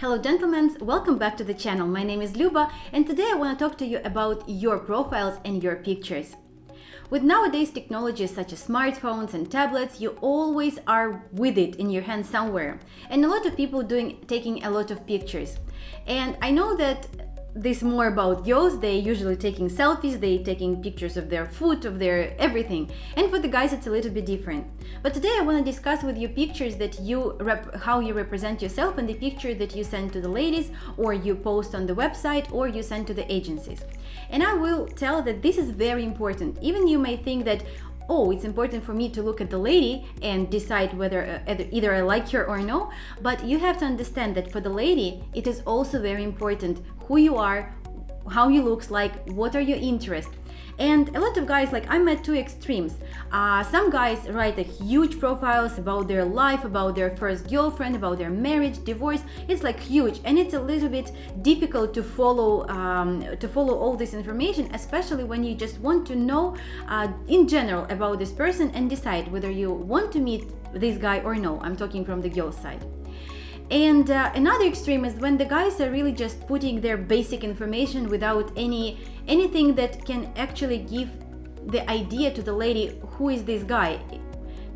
Hello gentlemen, welcome back to the channel. My name is Luba and today I want to talk to you about your profiles and your pictures. With nowadays technologies such as smartphones and tablets, you always are with it in your hand somewhere. And a lot of people taking a lot of pictures. And I know that this more about girls, they usually taking selfies, they taking pictures of their food, of their everything. And for the guys it's a little bit different. But today I want to discuss with you pictures that how you represent yourself and the picture that you send to the ladies, or you post on the website, or you send to the agencies. And I will tell that this is very important. Even you may think that, oh, it's important for me to look at the lady and decide whether either I like her or no, but you have to understand that for the lady it is also very important who you are, how you look like, what are your interests. And a lot of guys, like I'm at two extremes. Some guys write a huge profiles about their life, about their first girlfriend, about their marriage, divorce. It's like huge, and it's a little bit difficult to follow all this information, especially when you just want to know in general about this person and decide whether you want to meet this guy or no. I'm talking from the girl side. And another extreme is when the guys are really just putting their basic information without anything that can actually give the idea to the lady who is this guy.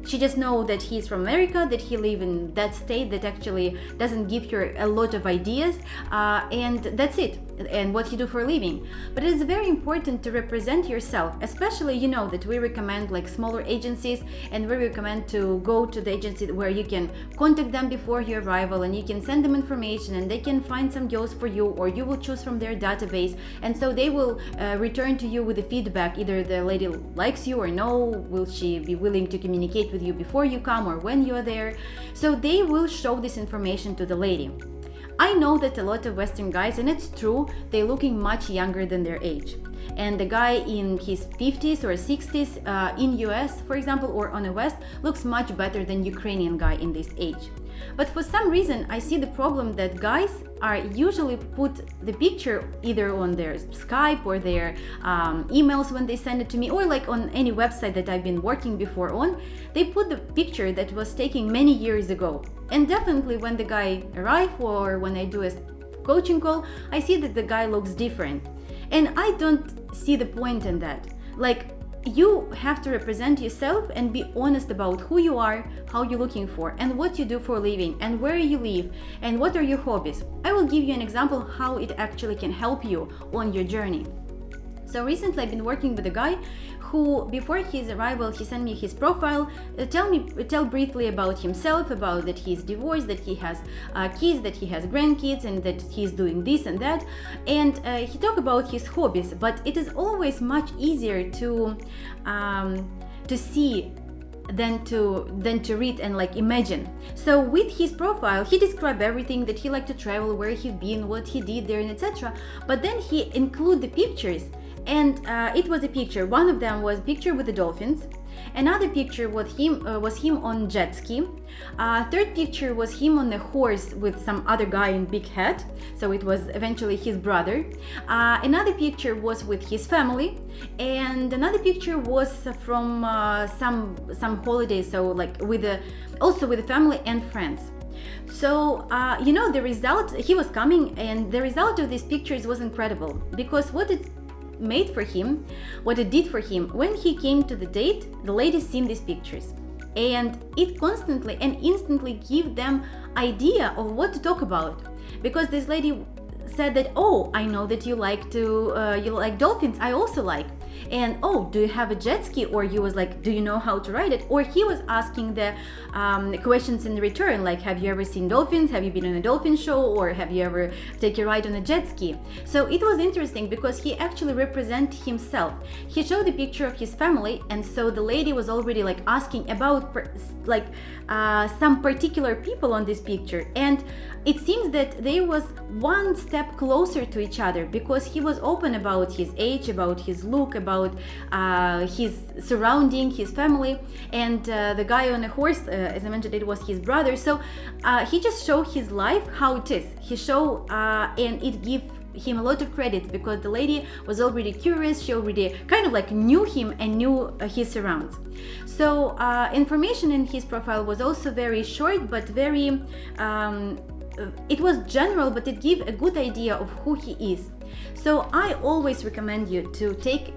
She just knows that he's from America, that he lives in that state, that actually doesn't give her a lot of ideas, and that's it, and what you do for a living. But it is very important to represent yourself, especially you know that we recommend like smaller agencies, and we recommend to go to the agency where you can contact them before your arrival and you can send them information and they can find some girls for you, or you will choose from their database, and so they will return to you with the feedback, either the lady likes you or no, will she be willing to communicate with you before you come or when you are there. So they will show this information to the lady. I know that a lot of Western guys, and it's true, they're looking much younger than their age. And the guy in his 50s or 60s in US, for example, or on the West, looks much better than Ukrainian guy in this age. But for some reason, I see the problem that guys are usually put the picture either on their Skype or their emails when they send it to me, or like on any website that I've been working before on, they put the picture that was taken many years ago. And definitely when the guy arrives or when I do a coaching call, I see that the guy looks different. And I don't see the point in that. Like, you have to represent yourself and be honest about who you are, how you're looking for, and what you do for a living, and where you live, and what are your hobbies. I will give you an example how it actually can help you on your journey. So recently I've been working with a guy who, before his arrival, he sent me his profile, tell briefly about himself, about that he's divorced, that he has kids, that he has grandkids, and that he's doing this and that. And he talked about his hobbies, but it is always much easier to see than to read and like imagine. So with his profile, he described everything, that he liked to travel, where he'd been, what he did there, and etc. But then he included the pictures. And it was a picture. One of them was a picture with the dolphins. Another picture was him on jet ski. Third picture was him on a horse with some other guy in big hat. So it was eventually his brother. Another picture was with his family, and another picture was from some holiday. So like also with the family and friends. So the result, he was coming, and the result of these pictures was incredible, because what it did for him, when he came to the date, the ladies seen these pictures, and it constantly and instantly give them idea of what to talk about. Because this lady said that, oh, I know that you like dolphins, I also like. And oh, do you have a jet ski? Or he was like, do you know how to ride it? Or he was asking the questions in return, like, have you ever seen dolphins? Have you been on a dolphin show? Or have you ever taken a ride on a jet ski? So it was interesting because he actually represented himself. He showed the picture of his family, and so the lady was already like asking about some particular people on this picture. And it seems that they was one step closer to each other, because he was open about his age, about his look, about his surrounding, his family, and the guy on a horse, as I mentioned, it was his brother. So he just showed his life, how it is. He showed, and it gave him a lot of credit, because the lady was already curious, she already kind of like knew him and knew his surrounds. So information in his profile was also very short, but very it was general, but it gave a good idea of who he is. So I always recommend you to take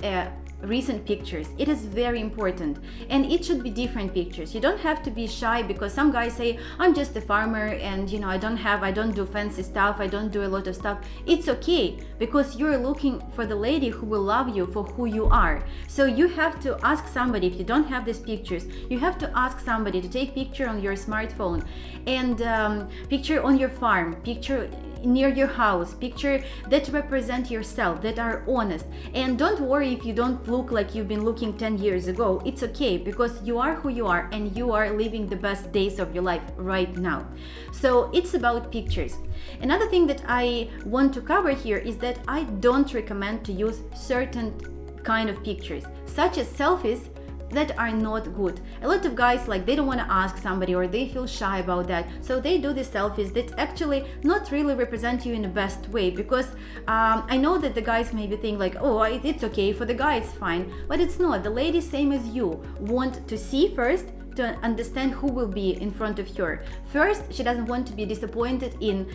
recent pictures. It is very important, and it should be different pictures. You don't have to be shy, because some guys say, I'm just a farmer and I don't do fancy stuff, I don't do a lot of stuff. It's okay, because you're looking for the lady who will love you for who you are. So you have to ask somebody, if you don't have these pictures, you have to ask somebody to take picture on your smartphone, and picture on your farm, picture near your house, picture that represent yourself, that are honest. And don't worry if you don't look like you've been looking 10 years ago. It's okay, because you are who you are, and you are living the best days of your life right now. So it's about pictures. Another thing that I want to cover here is that I don't recommend to use certain kind of pictures, such as selfies, that are not good. A lot of guys, like, they don't want to ask somebody, or they feel shy about that, so they do the selfies that actually not really represent you in the best way. Because I know that the guys maybe think like, oh, it's okay, for the guy it's fine, but it's not. The lady, same as you, want to see first, to understand who will be in front of her. First, she doesn't want to be disappointed in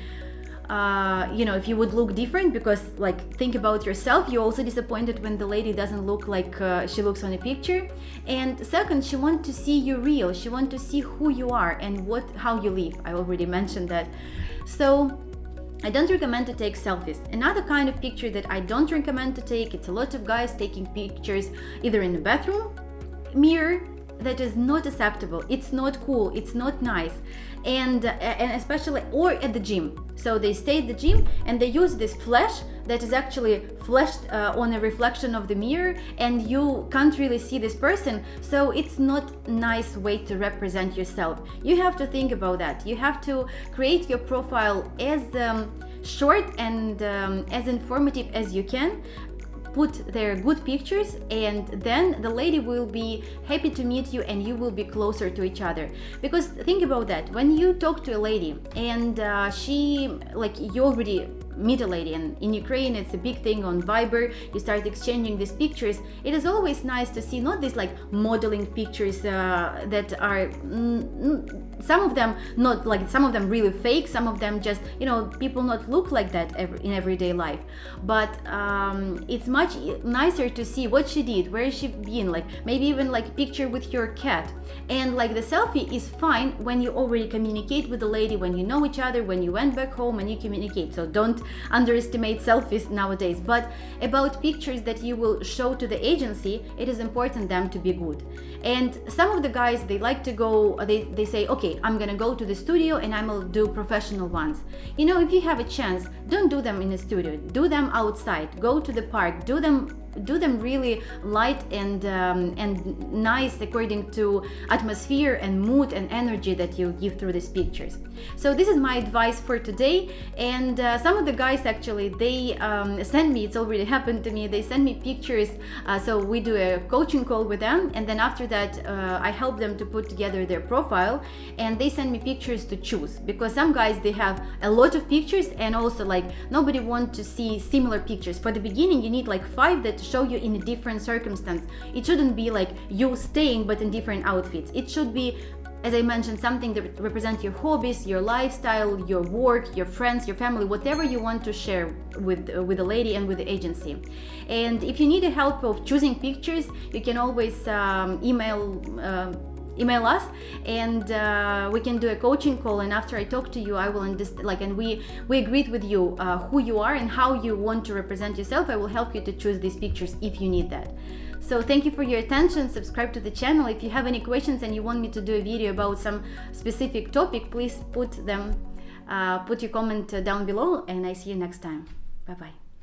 if you would look different, because, like, think about yourself, you're also disappointed when the lady doesn't look like she looks on a picture. And second, she wants to see you real, she wants to see who you are and how you live. I already mentioned that. So I don't recommend to take selfies. Another kind of picture that I don't recommend to take, it's a lot of guys taking pictures either in the bathroom mirror. That is not acceptable. It's not cool, it's not nice, and especially, or at the gym. So they stay at the gym and they use this flash that is actually flashed on a reflection of the mirror, and you can't really see this person. So it's not nice way to represent yourself. You have to think about that. You have to create your profile as short and as informative as you can. Put their good pictures, and then the lady will be happy to meet you, and you will be closer to each other. Because think about that, when you talk to a lady and you already meet a lady, and in Ukraine it's a big thing on Viber, you start exchanging these pictures. It is always nice to see not these like modeling pictures that are some of them really fake, some of them just people not look like that in everyday life. But it's much nicer to see what she did, where she been, like maybe even like picture with your cat. And like the selfie is fine when you already communicate with the lady, when you know each other, when you went back home and you communicate. So don't underestimate selfies nowadays. But about pictures that you will show to the agency, it is important them to be good. And some of the guys, they like to go, they say, okay, I'm gonna go to the studio and I'm gonna do professional ones. If you have a chance, don't do them in the studio, do them outside, go to the park, do them really light and nice according to atmosphere and mood and energy that you give through these pictures. So this is my advice for today. And some of the guys actually, they send me, it's already happened to me, they send me pictures, so we do a coaching call with them, and then after that I help them to put together their profile, and they send me pictures to choose, because some guys, they have a lot of pictures, and also like nobody wants to see similar pictures. For the beginning, you need like 5 that show you in a different circumstance. It shouldn't be like you staying but in different outfits. It should be, as I mentioned, something that represents your hobbies, your lifestyle, your work, your friends, your family, whatever you want to share with the lady and with the agency. And if you need the help of choosing pictures, you can always email us, and we can do a coaching call, and after I talk to you, I will and we agreed with you who you are and how you want to represent yourself. I will help you to choose these pictures if you need that. So thank you for your attention. Subscribe to the channel. If you have any questions and you want me to do a video about some specific topic, please put your comment down below, and I see you next time. Bye bye.